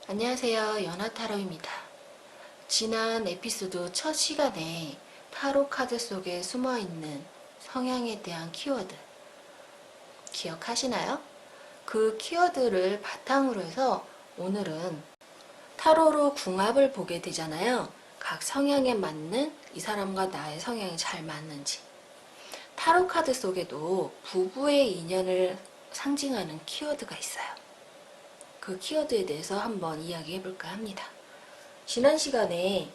안녕하세요. 연하타로입니다. 지난 에피소드 첫 시간에 타로 카드 속에 숨어있는 성향에 대한 키워드 기억하시나요? 그 키워드를 바탕으로 해서 오늘은 타로로 궁합을 보게 되잖아요. 각 성향에 맞는 이 사람과 나의 성향이 잘 맞는지. 타로 카드 속에도 부부의 인연을 상징하는 키워드가 있어요. 그 키워드에 대해서 한번 이야기해 볼까 합니다. 지난 시간에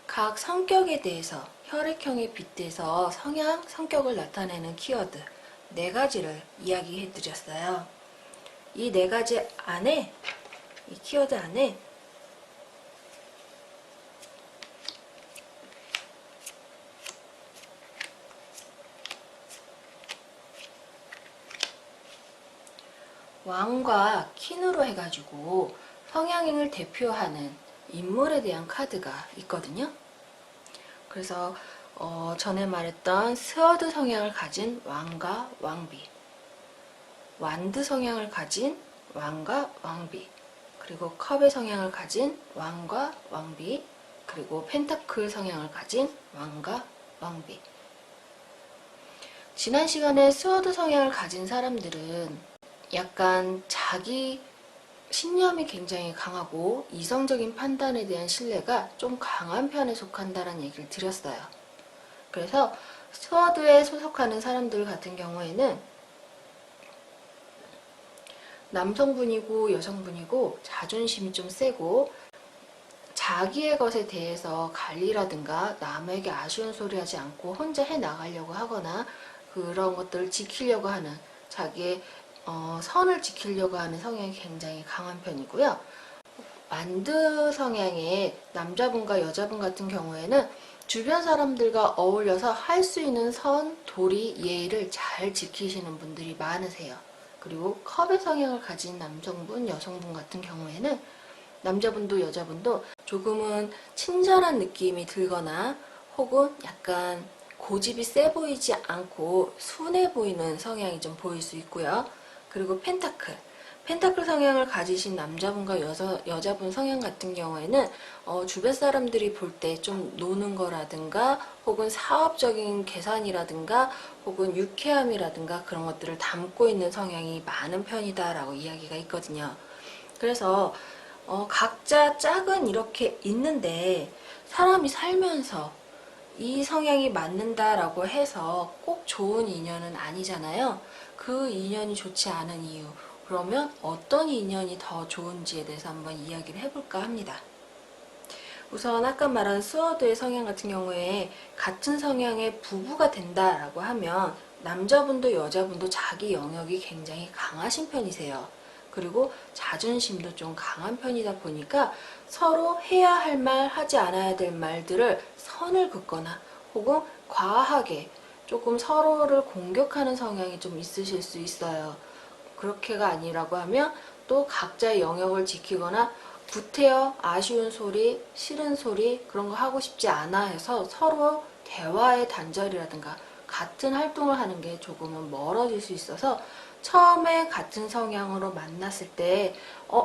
각 성격에 대해서 혈액형에 빗대서 성격을 나타내는 키워드 4가지를 이야기해 드렸어요. 이 4가지 안에, 이 키워드 안에 왕과 퀸으로 해가지고 성향을 대표하는 인물에 대한 카드가 있거든요. 그래서 전에 말했던 스워드 성향을 가진 왕과 왕비, 완드 성향을 가진 왕과 왕비, 그리고 컵의 성향을 가진 왕과 왕비, 그리고 펜타클 성향을 가진 왕과 왕비. 지난 시간에 스워드 성향을 가진 사람들은 약간 자기 신념이 굉장히 강하고 이성적인 판단에 대한 신뢰가 좀 강한 편에 속한다는 얘기를 드렸어요. 그래서 스워드에 소속하는 사람들 같은 경우에는 남성분이고 여성분이고 자존심이 좀 세고 자기의 것에 대해서 관리라든가 남에게 아쉬운 소리 하지 않고 혼자 해나가려고 하거나 그런 것들을 지키려고 하는 자기의 선을 지키려고 하는 성향이 굉장히 강한 편이고요. 완드 성향의 남자분과 여자분 같은 경우에는 주변 사람들과 어울려서 할 수 있는 선, 도리, 예의를 잘 지키시는 분들이 많으세요. 그리고 컵의 성향을 가진 남성분, 여성분 같은 경우에는 남자분도 여자분도 조금은 친절한 느낌이 들거나 혹은 약간 고집이 세 보이지 않고 순해 보이는 성향이 좀 보일 수 있고요. 그리고 펜타클 성향을 가지신 남자분과 여자분 성향 같은 경우에는 주변 사람들이 볼 때 좀 노는 거라든가 혹은 사업적인 계산이라든가 혹은 유쾌함이라든가 그런 것들을 담고 있는 성향이 많은 편이다라고 이야기가 있거든요. 그래서 각자 짝은 이렇게 있는데 사람이 살면서 이 성향이 맞는다라고 해서 꼭 좋은 인연은 아니잖아요. 그 인연이 좋지 않은 이유, 그러면 어떤 인연이 더 좋은지에 대해서 한번 이야기를 해볼까 합니다. 우선 아까 말한 스워드의 성향 같은 경우에 같은 성향의 부부가 된다라고 하면 남자분도 여자분도 자기 영역이 굉장히 강하신 편이세요. 그리고 자존심도 좀 강한 편이다 보니까 서로 해야 할 말, 하지 않아야 될 말들을 선을 긋거나 혹은 과하게 조금 서로를 공격하는 성향이 좀 있으실 수 있어요. 그렇게가 아니라고 하면 또 각자의 영역을 지키거나 구태여 아쉬운 소리, 싫은 소리 그런 거 하고 싶지 않아 해서 서로 대화의 단절이라든가 같은 활동을 하는 게 조금은 멀어질 수 있어서 처음에 같은 성향으로 만났을 때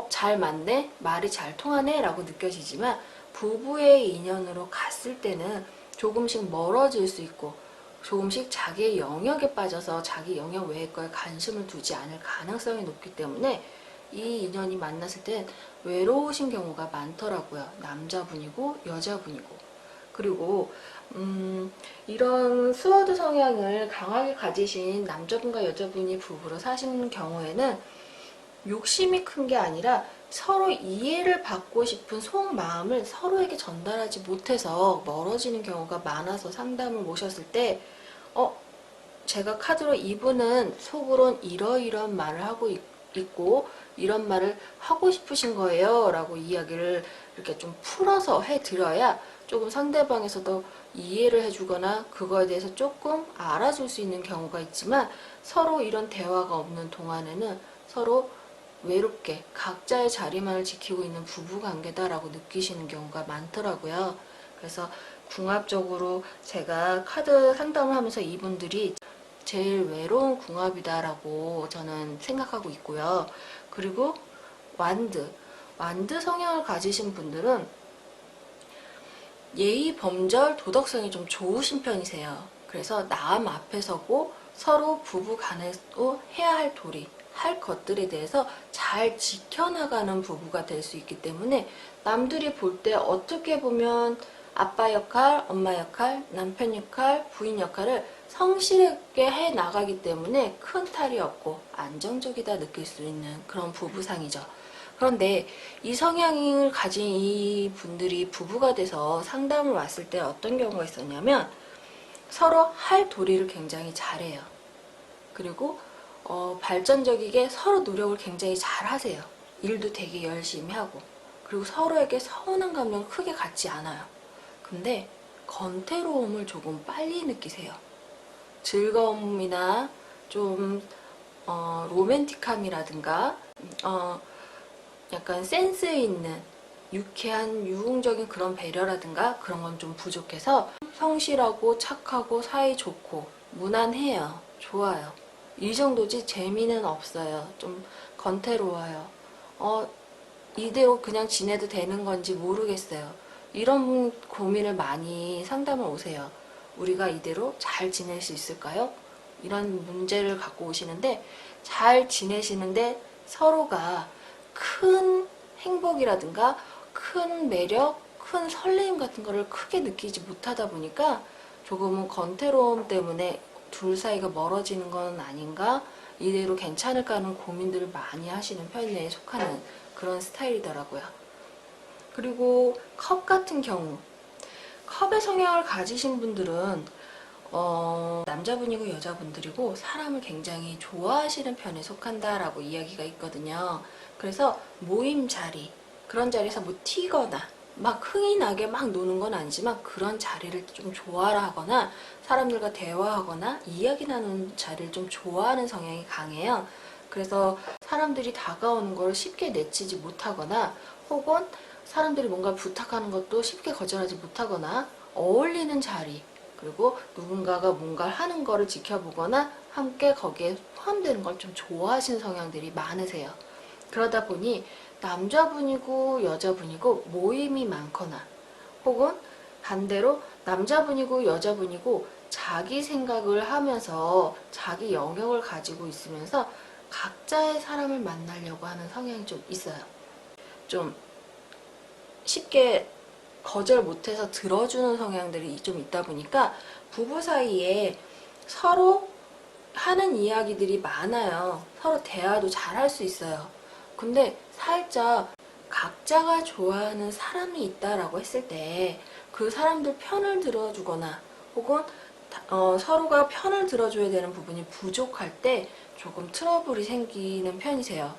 잘 맞네? 말이 잘 통하네? 라고 느껴지지만 부부의 인연으로 갔을 때는 조금씩 멀어질 수 있고 조금씩 자기의 영역에 빠져서 자기 영역 외의 거에 관심을 두지 않을 가능성이 높기 때문에 이 인연이 만났을 땐 외로우신 경우가 많더라고요. 남자분이고 여자분이고. 그리고 이런 스워드 성향을 강하게 가지신 남자분과 여자분이 부부로 사시는 경우에는 욕심이 큰 게 아니라 서로 이해를 받고 싶은 속마음을 서로에게 전달하지 못해서 멀어지는 경우가 많아서 상담을 모셨을 때 제가 카드로 이분은 속으론 이러이러한 말을 하고 있고 이런 말을 하고 싶으신 거예요 라고 이야기를 이렇게 좀 풀어서 해드려야 조금 상대방에서도 이해를 해주거나 그거에 대해서 조금 알아줄 수 있는 경우가 있지만 서로 이런 대화가 없는 동안에는 서로 외롭게 각자의 자리만을 지키고 있는 부부관계다라고 느끼시는 경우가 많더라고요. 그래서 궁합적으로 제가 카드 상담을 하면서 이분들이 제일 외로운 궁합이다라고 저는 생각하고 있고요. 그리고 완드 성향을 가지신 분들은 예의, 범절, 도덕성이 좀 좋으신 편이세요. 그래서 남 앞에 서고 서로 부부 간에도 해야 할 도리, 할 것들에 대해서 잘 지켜나가는 부부가 될 수 있기 때문에 남들이 볼 때 어떻게 보면 아빠 역할, 엄마 역할, 남편 역할, 부인 역할을 성실하게 해 나가기 때문에 큰 탈이 없고 안정적이다 느낄 수 있는 그런 부부상이죠. 그런데 이 성향을 가진 이 분들이 부부가 돼서 상담을 왔을 때 어떤 경우가 있었냐면 서로 할 도리를 굉장히 잘해요. 그리고 발전적이게 서로 노력을 굉장히 잘 하세요. 일도 되게 열심히 하고 그리고 서로에게 서운한 감정을 크게 갖지 않아요. 근데 건태로움을 조금 빨리 느끼세요. 즐거움이나 좀 로맨틱함이라든가 약간 센스 있는 유쾌한 유흥적인 그런 배려라든가 그런 건 좀 부족해서 성실하고 착하고 사이 좋고 무난해요. 좋아요. 이 정도지 재미는 없어요. 좀 건태로워요. 이대로 그냥 지내도 되는 건지 모르겠어요. 이런 고민을 많이 상담을 오세요. 우리가 이대로 잘 지낼 수 있을까요? 이런 문제를 갖고 오시는데 잘 지내시는데 서로가 큰 행복이라든가 큰 매력, 큰 설레임 같은 거를 크게 느끼지 못하다 보니까 조금은 건태로움 때문에 둘 사이가 멀어지는 건 아닌가? 이대로 괜찮을까 하는 고민들을 많이 하시는 편에 속하는 그런 스타일이더라고요. 그리고 컵 같은 경우 컵의 성향을 가지신 분들은 남자분이고 여자분들이고 사람을 굉장히 좋아하시는 편에 속한다라고 이야기가 있거든요. 그래서 모임 자리, 그런 자리에서 뭐 튀거나 막 흥이 나게 막 노는 건 아니지만 그런 자리를 좀 좋아라 하거나 사람들과 대화하거나 이야기 나누는 자리를 좀 좋아하는 성향이 강해요. 그래서 사람들이 다가오는 걸 쉽게 내치지 못하거나 혹은 사람들이 뭔가 부탁하는 것도 쉽게 거절하지 못하거나 어울리는 자리, 그리고 누군가가 뭔가를 하는 거를 지켜보거나 함께 거기에 포함되는 걸 좀 좋아하시는 성향들이 많으세요. 그러다 보니 남자분이고 여자분이고 모임이 많거나 혹은 반대로 남자분이고 여자분이고 자기 생각을 하면서 자기 영역을 가지고 있으면서 각자의 사람을 만나려고 하는 성향이 좀 있어요. 좀 쉽게 거절 못해서 들어주는 성향들이 좀 있다 보니까 부부 사이에 서로 하는 이야기들이 많아요. 서로 대화도 잘 할 수 있어요. 근데 살짝 각자가 좋아하는 사람이 있다라고 했을 때 그 사람들 편을 들어주거나 혹은 서로가 편을 들어줘야 되는 부분이 부족할 때 조금 트러블이 생기는 편이세요.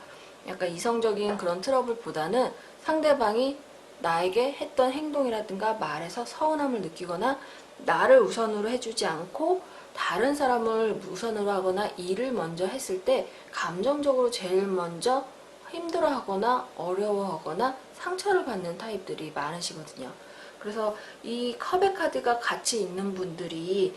약간 이성적인 그런 트러블보다는 상대방이 나에게 했던 행동이라든가 말에서 서운함을 느끼거나 나를 우선으로 해주지 않고 다른 사람을 우선으로 하거나 일을 먼저 했을 때 감정적으로 제일 먼저 힘들어하거나 어려워하거나 상처를 받는 타입들이 많으시거든요. 그래서 이 컵의 카드가 같이 있는 분들이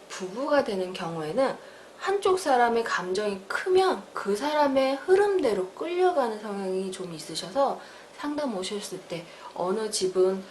부부가 되는 경우에는 한쪽 사람의 감정이 크면 그 사람의 흐름대로 끌려가는 성향이 좀 있으셔서 상담 오셨을 때 어느 집은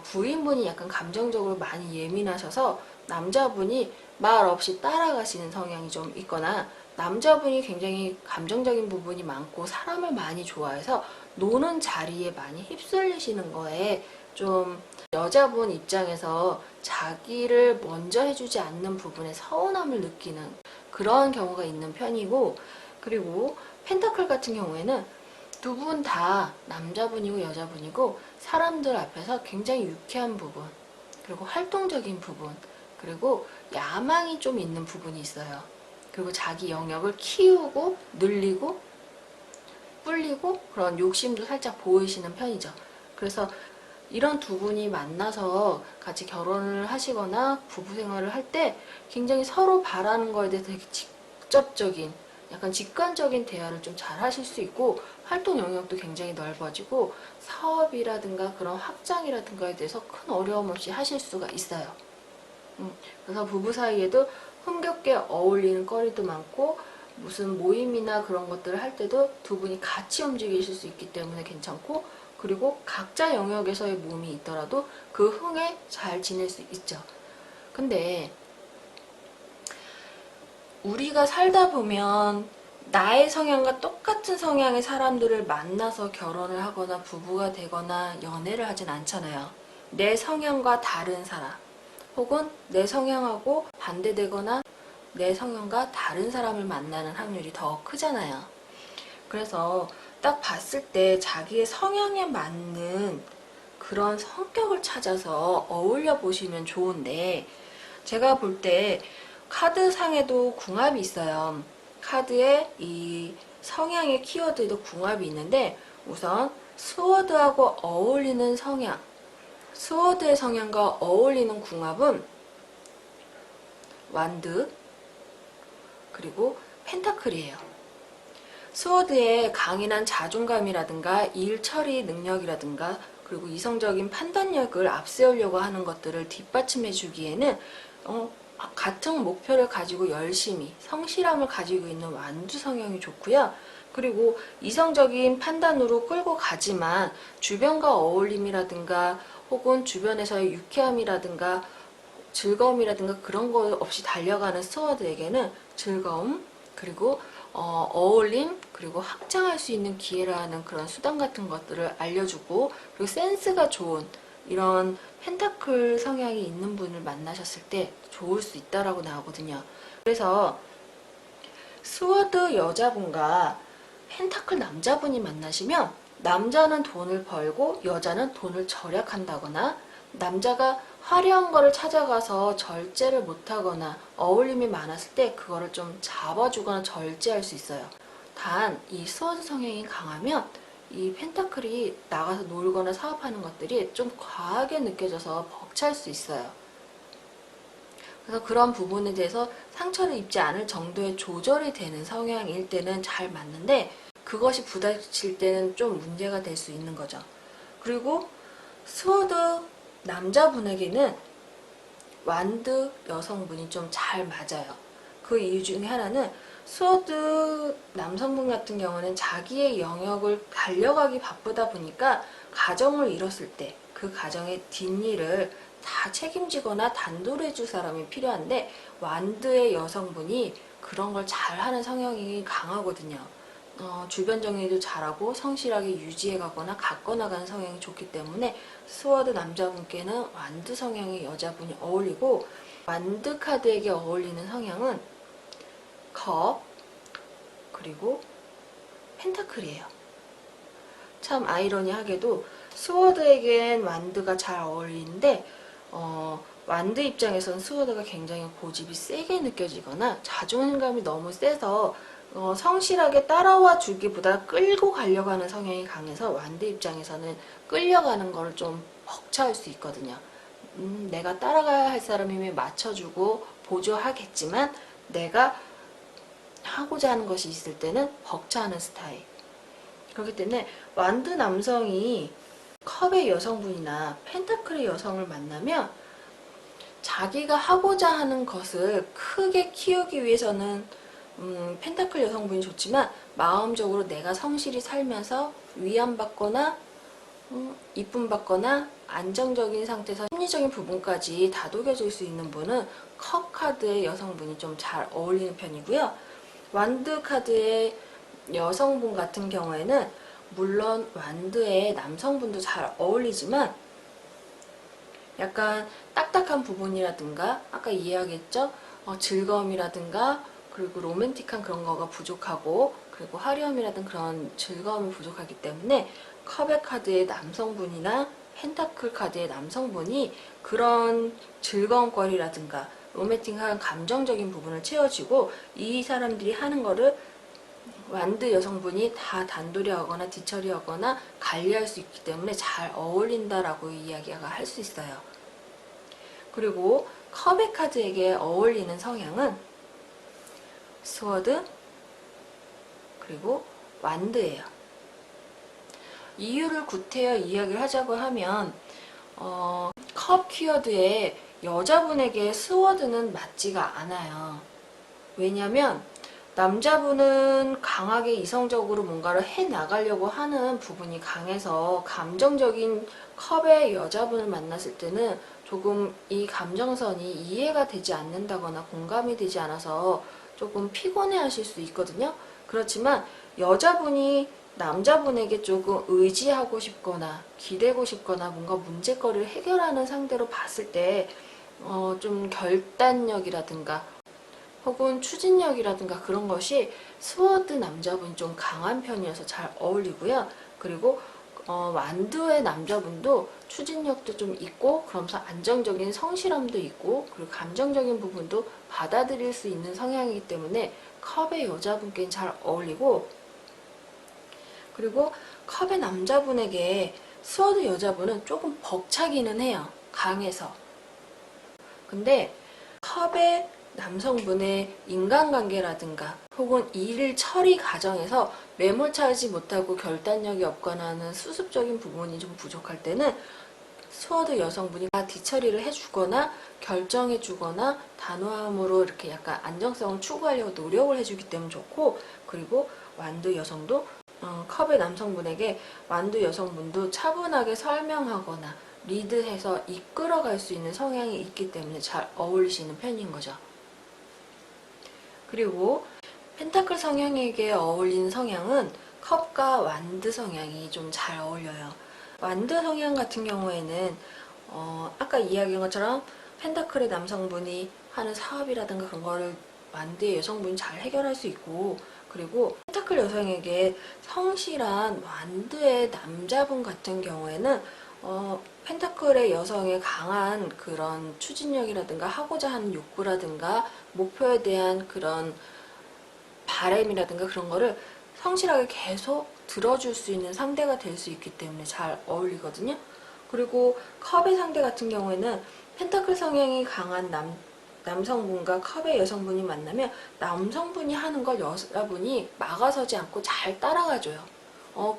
부인분이 약간 감정적으로 많이 예민하셔서 남자분이 말 없이 따라가시는 성향이 좀 있거나 남자분이 굉장히 감정적인 부분이 많고 사람을 많이 좋아해서 노는 자리에 많이 휩쓸리시는 거에 좀 여자분 입장에서 자기를 먼저 해주지 않는 부분에 서운함을 느끼는 그런 경우가 있는 편이고, 그리고 펜타클 같은 경우에는 두 분 다 남자분이고 여자분이고 사람들 앞에서 굉장히 유쾌한 부분, 그리고 활동적인 부분, 그리고 야망이 좀 있는 부분이 있어요. 그리고 자기 영역을 키우고 늘리고 불리고 그런 욕심도 살짝 보이시는 편이죠. 그래서 이런 두 분이 만나서 같이 결혼을 하시거나 부부 생활을 할 때 굉장히 서로 바라는 거에 대해서 되게 직접적인, 약간 직관적인 대화를 좀 잘 하실 수 있고 활동 영역도 굉장히 넓어지고 사업이라든가 그런 확장이라든가에 대해서 큰 어려움 없이 하실 수가 있어요. 그래서 부부 사이에도 흥겹게 어울리는 거리도 많고 무슨 모임이나 그런 것들을 할 때도 두 분이 같이 움직이실 수 있기 때문에 괜찮고, 그리고 각자 영역에서의 몸이 있더라도 그 흥에 잘 지낼 수 있죠. 근데 우리가 살다 보면 나의 성향과 똑같은 성향의 사람들을 만나서 결혼을 하거나 부부가 되거나 연애를 하진 않잖아요. 내 성향과 다른 사람, 혹은 내 성향하고 반대되거나 내 성향과 다른 사람을 만나는 확률이 더 크잖아요. 그래서 딱 봤을 때 자기의 성향에 맞는 그런 성격을 찾아서 어울려 보시면 좋은데, 제가 볼 때 카드상에도 궁합이 있어요. 카드에 이 성향의 키워드에도 궁합이 있는데, 우선 스워드하고 어울리는 성향, 스워드의 성향과 어울리는 궁합은 완드 그리고 펜타클이에요. 스워드의 강인한 자존감이라든가 일 처리 능력이라든가 그리고 이성적인 판단력을 앞세우려고 하는 것들을 뒷받침해 주기에는 같은 목표를 가지고 열심히 성실함을 가지고 있는 완두 성향이 좋고요. 그리고 이성적인 판단으로 끌고 가지만 주변과 어울림이라든가 혹은 주변에서의 유쾌함이라든가 즐거움이라든가 그런 거 없이 달려가는 스워드에게는 즐거움, 그리고 어울림, 그리고 확장할 수 있는 기회라는 그런 수단 같은 것들을 알려주고, 그리고 센스가 좋은 이런 펜타클 성향이 있는 분을 만나셨을 때 좋을 수 있다라고 나오거든요. 그래서 스워드 여자분과 펜타클 남자분이 만나시면 남자는 돈을 벌고 여자는 돈을 절약한다거나, 남자가 화려한 거를 찾아가서 절제를 못하거나 어울림이 많았을 때 그거를 좀 잡아주거나 절제할 수 있어요. 단 이 스워드 성향이 강하면 이 펜타클이 나가서 놀거나 사업하는 것들이 좀 과하게 느껴져서 벅찰 수 있어요. 그래서 그런 부분에 대해서 상처를 입지 않을 정도의 조절이 되는 성향일 때는 잘 맞는데, 그것이 부딪힐 때는 좀 문제가 될 수 있는 거죠. 그리고 스워드 남자분에게는 완드 여성분이 좀 잘 맞아요. 그 이유 중에 하나는 스워드 남성분 같은 경우는 자기의 영역을 달려가기 바쁘다 보니까 가정을 이뤘을 때 그 가정의 뒷일을 다 책임지거나 단돌해 줄 사람이 필요한데, 완드의 여성분이 그런 걸 잘하는 성향이 강하거든요. 주변 정리도 잘하고 성실하게 유지해 가거나 가꿔 나가는 성향이 좋기 때문에 스워드 남자분께는 완드 성향의 여자분이 어울리고, 완드 카드에게 어울리는 성향은 컵 그리고 펜타클이에요. 참 아이러니하게도 스워드에겐 완드가 잘 어울리는데 완드 입장에서는 스워드가 굉장히 고집이 세게 느껴지거나 자존감이 너무 세서 성실하게 따라와 주기보다 끌고 가려고 하는 성향이 강해서 완드 입장에서는 끌려가는 거를 좀 벅차할 수 있거든요. 내가 따라가야 할 사람이면 맞춰주고 보조하겠지만 내가 하고자 하는 것이 있을 때는 벅차하는 스타일. 그렇기 때문에 완드 남성이 컵의 여성분이나 펜타클의 여성을 만나면 자기가 하고자 하는 것을 크게 키우기 위해서는 펜타클 여성분이 좋지만, 마음적으로 내가 성실히 살면서 위안받거나 이쁨 받거나 안정적인 상태에서 심리적인 부분까지 다독여줄 수 있는 분은 컵 카드의 여성분이 좀 잘 어울리는 편이고요. 완드 카드의 여성분 같은 경우에는 물론 완드의 남성분도 잘 어울리지만 약간 딱딱한 부분이라든가 아까 이야기했죠? 즐거움이라든가 그리고 로맨틱한 그런 거가 부족하고, 그리고 화려함이라든 그런 즐거움이 부족하기 때문에 컵의 카드의 남성분이나 펜타클 카드의 남성분이 그런 즐거움거리라든가 로맨틱한 감정적인 부분을 채워주고, 이 사람들이 하는 거를 완드 여성분이 다 단돌이 하거나 뒤처리 하거나 관리할 수 있기 때문에 잘 어울린다라고 이야기가 할 수 있어요. 그리고 컵의 카드에게 어울리는 성향은 스워드 그리고 완드예요. 이유를 구태여 이야기를 하자고 하면 컵 키워드에 여자분에게 스워드는 맞지가 않아요. 왜냐면 남자분은 강하게 이성적으로 뭔가를 해나가려고 하는 부분이 강해서 감정적인 컵의 여자분을 만났을 때는 조금 이 감정선이 이해가 되지 않는다거나 공감이 되지 않아서 조금 피곤해 하실 수 있거든요. 그렇지만 여자분이 남자분에게 조금 의지하고 싶거나 기대고 싶거나 뭔가 문제거리를 해결하는 상대로 봤을 때 좀 결단력이라든가 혹은 추진력이라든가 그런 것이 스워드 남자분이 좀 강한 편이어서 잘 어울리고요. 그리고 완두의 남자분도 추진력도 좀 있고 그러면서 안정적인 성실함도 있고 그리고 감정적인 부분도 받아들일 수 있는 성향이기 때문에 컵의 여자분께는 잘 어울리고, 그리고 컵의 남자분에게 스워드 여자분은 조금 벅차기는 해요. 강해서. 근데 컵의 남성분의 인간관계라든가 혹은 일 처리 과정에서 매몰차지 못하고 결단력이 없거나 하는 수습적인 부분이 좀 부족할 때는 스워드 여성분이 뒤처리를 해주거나 결정해주거나 단호함으로 이렇게 약간 안정성을 추구하려고 노력을 해주기 때문에 좋고, 그리고 완두 여성도 컵의 남성분에게 완두 여성분도 차분하게 설명하거나 리드해서 이끌어갈 수 있는 성향이 있기 때문에 잘 어울리시는 편인 거죠. 그리고 펜타클 성향에게 어울리는 성향은 컵과 완드 성향이 좀 잘 어울려요. 완드 성향 같은 경우에는 아까 이야기한 것처럼 펜타클의 남성분이 하는 사업이라든가 그런 거를 완드의 여성분이 잘 해결할 수 있고, 그리고 펜타클 여성에게 성실한 완드의 남자분 같은 경우에는 펜타클의 여성의 강한 그런 추진력이라든가 하고자 하는 욕구라든가 목표에 대한 그런 바램이라든가 그런 거를 성실하게 계속 들어줄 수 있는 상대가 될 수 있기 때문에 잘 어울리거든요. 그리고 컵의 상대 같은 경우에는 펜타클 성향이 강한 남성분과 컵의 여성분이 만나면 남성분이 하는 걸 여자분이 막아서지 않고 잘 따라가줘요.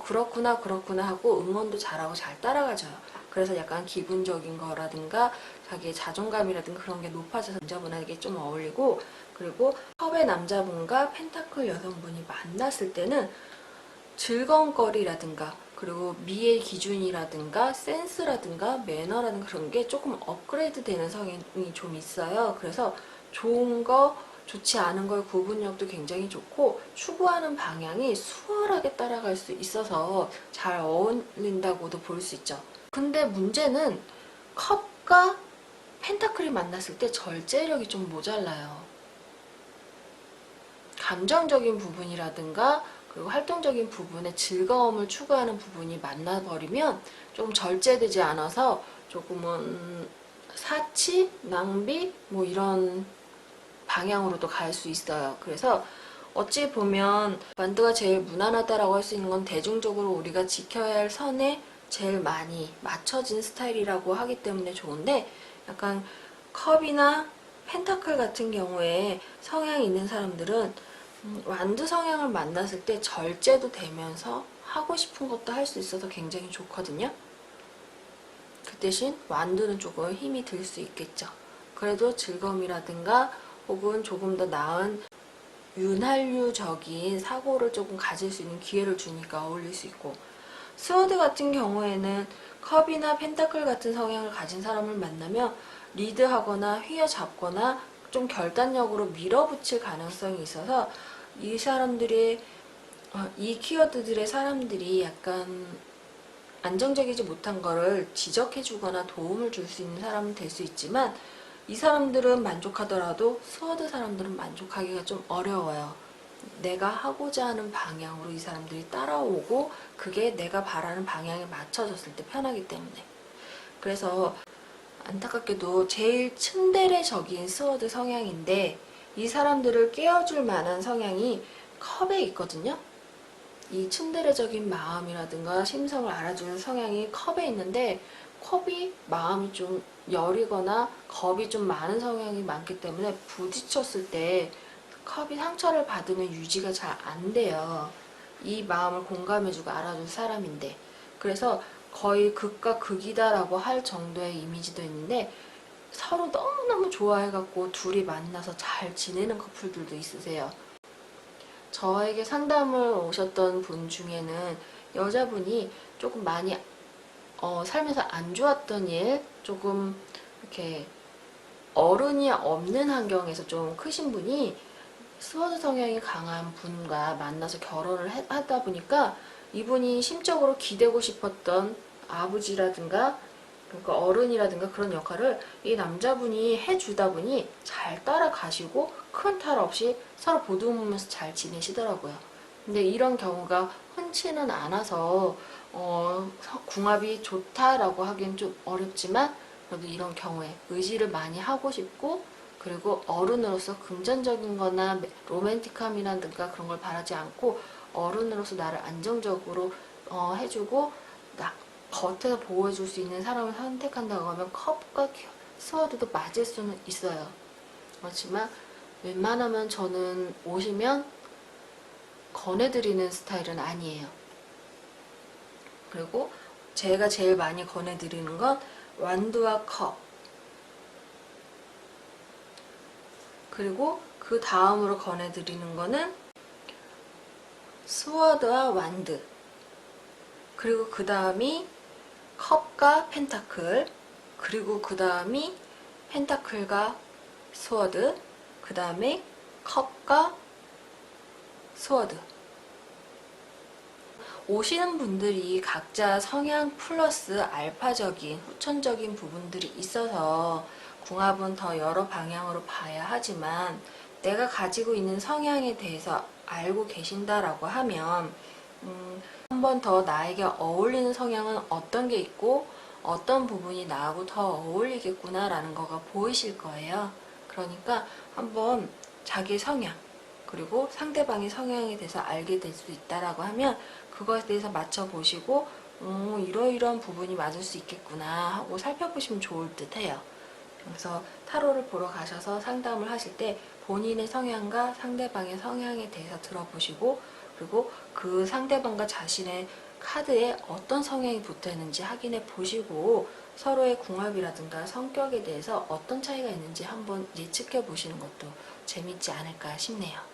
그렇구나 그렇구나 하고 응원도 잘하고 잘 따라가줘요. 그래서 약간 기분적인 거라든가 자기의 자존감이라든가 그런 게 높아져서 남자분에게 좀 어울리고, 그리고 컵의 남자분과 펜타클 여성분이 만났을 때는 즐거움거리라든가 그리고 미의 기준이라든가 센스라든가 매너라든가 그런 게 조금 업그레이드 되는 성향이 좀 있어요. 그래서 좋은 거 좋지 않은 거의 구분력도 굉장히 좋고 추구하는 방향이 수월하게 따라갈 수 있어서 잘 어울린다고도 볼 수 있죠. 근데 문제는 컵과 펜타클이 만났을 때 절제력이 좀 모자라요. 감정적인 부분이라든가 그리고 활동적인 부분에 즐거움을 추구하는 부분이 만나버리면 좀 절제되지 않아서 조금은 사치, 낭비 뭐 이런 방향으로도 갈 수 있어요. 그래서 어찌 보면 완두가 제일 무난하다라고 할 수 있는 건 대중적으로 우리가 지켜야 할 선에 제일 많이 맞춰진 스타일이라고 하기 때문에 좋은데, 약간 컵이나 펜타클 같은 경우에 성향이 있는 사람들은 완두 성향을 만났을 때 절제도 되면서 하고 싶은 것도 할 수 있어서 굉장히 좋거든요. 그 대신 완두는 조금 힘이 들 수 있겠죠. 그래도 즐거움이라든가 혹은 조금 더 나은 윤활유적인 사고를 조금 가질 수 있는 기회를 주니까 어울릴 수 있고, 스워드 같은 경우에는 컵이나 펜타클 같은 성향을 가진 사람을 만나면 리드하거나 휘어잡거나 좀 결단력으로 밀어붙일 가능성이 있어서 이 사람들이 이 키워드들의 사람들이 약간 안정적이지 못한 거를 지적해주거나 도움을 줄 수 있는 사람은 될 수 있지만, 이 사람들은 만족하더라도 스워드 사람들은 만족하기가 좀 어려워요. 내가 하고자 하는 방향으로 이 사람들이 따라오고 그게 내가 바라는 방향에 맞춰졌을 때 편하기 때문에. 그래서 안타깝게도 제일 츤데레적인 스워드 성향인데 이 사람들을 깨워줄 만한 성향이 컵에 있거든요. 이 츤데레적인 마음이라든가 심성을 알아주는 성향이 컵에 있는데, 컵이 마음이 좀 여리거나 겁이 좀 많은 성향이 많기 때문에 부딪혔을 때 컵이 상처를 받으면 유지가 잘 안 돼요. 이 마음을 공감해주고 알아줄 사람인데. 그래서 거의 극과 극이다라고 할 정도의 이미지도 있는데, 서로 너무너무 좋아해갖고 둘이 만나서 잘 지내는 커플들도 있으세요. 저에게 상담을 오셨던 분 중에는 여자분이 조금 많이 살면서 안 좋았던 일, 조금 이렇게 어른이 없는 환경에서 좀 크신 분이 스워드 성향이 강한 분과 만나서 결혼을 하다 보니까 이분이 심적으로 기대고 싶었던 아버지라든가 그러니까 어른이라든가 그런 역할을 이 남자분이 해주다 보니 잘 따라가시고 큰 탈 없이 서로 보듬으면서 잘 지내시더라고요. 근데 이런 경우가 흔치는 않아서 궁합이 좋다라고 하기엔 좀 어렵지만 그래도 이런 경우에 의지를 많이 하고 싶고 그리고 어른으로서 금전적인 거나 로맨틱함이라든가 그런 걸 바라지 않고 어른으로서 나를 안정적으로 해주고 겉에서 보호해줄 수 있는 사람을 선택한다고 하면 컵과 스워드도 맞을 수는 있어요. 그렇지만 웬만하면 저는 오시면 권해드리는 스타일은 아니에요. 그리고 제가 제일 많이 권해드리는 건 완두와 컵, 그리고 그 다음으로 권해드리는 거는 스워드와 완드, 그리고 그 다음이 컵과 펜타클, 그리고 그 다음이 펜타클과 스워드, 그 다음에 컵과 스워드. 오시는 분들이 각자 성향 플러스 알파적인 후천적인 부분들이 있어서 궁합은 더 여러 방향으로 봐야 하지만 내가 가지고 있는 성향에 대해서 알고 계신다라고 하면 한 번 더 나에게 어울리는 성향은 어떤 게 있고 어떤 부분이 나하고 더 어울리겠구나 라는 거가 보이실 거예요. 그러니까 한번 자기 성향 그리고 상대방의 성향에 대해서 알게 될 수 있다라고 하면 그것에 대해서 맞춰보시고 이러이러한 부분이 맞을 수 있겠구나 하고 살펴보시면 좋을 듯 해요. 그래서 타로를 보러 가셔서 상담을 하실 때 본인의 성향과 상대방의 성향에 대해서 들어보시고 그리고 그 상대방과 자신의 카드에 어떤 성향이 붙어있는지 확인해 보시고 서로의 궁합이라든가 성격에 대해서 어떤 차이가 있는지 한번 예측해 보시는 것도 재밌지 않을까 싶네요.